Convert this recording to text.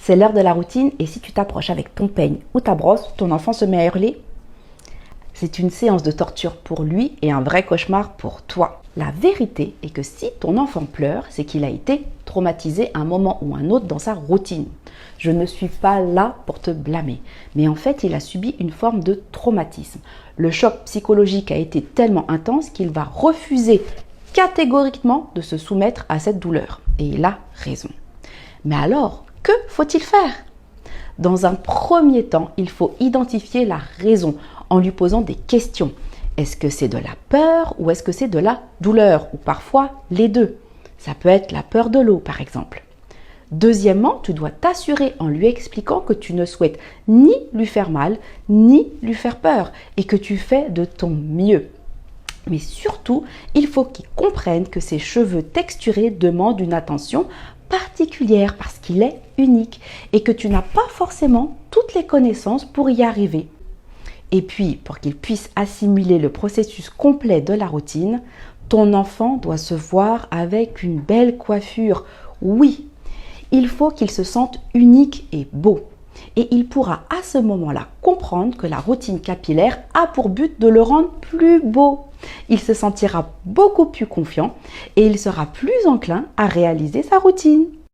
C'est l'heure de la routine et si tu t'approches avec ton peigne ou ta brosse, ton enfant se met à hurler. C'est une séance de torture pour lui et un vrai cauchemar pour toi. La vérité est que si ton enfant pleure, c'est qu'il a été traumatisé à un moment ou un autre dans sa routine. Je ne suis pas là pour te blâmer, mais en fait, il a subi une forme de traumatisme. Le choc psychologique a été tellement intense qu'il va refuser catégoriquement de se soumettre à cette douleur. Et il a raison. Mais alors, que faut-il faire? Dans un premier temps, il faut identifier la raison en lui posant des questions. Est-ce que c'est de la peur ou est-ce que c'est de la douleur? Ou parfois les deux. Ça peut être la peur de l'eau par exemple. Deuxièmement, tu dois t'assurer en lui expliquant que tu ne souhaites ni lui faire mal, ni lui faire peur et que tu fais de ton mieux. Mais surtout, il faut qu'il comprenne que ses cheveux texturés demandent une attention particulière parce qu'il est unique et que tu n'as pas forcément toutes les connaissances pour y arriver. Et puis, pour qu'il puisse assimiler le processus complet de la routine, ton enfant doit se voir avec une belle coiffure. Oui, il faut qu'il se sente unique et beau. Et il pourra à ce moment-là comprendre que la routine capillaire a pour but de le rendre plus beau. Il se sentira beaucoup plus confiant et il sera plus enclin à réaliser sa routine.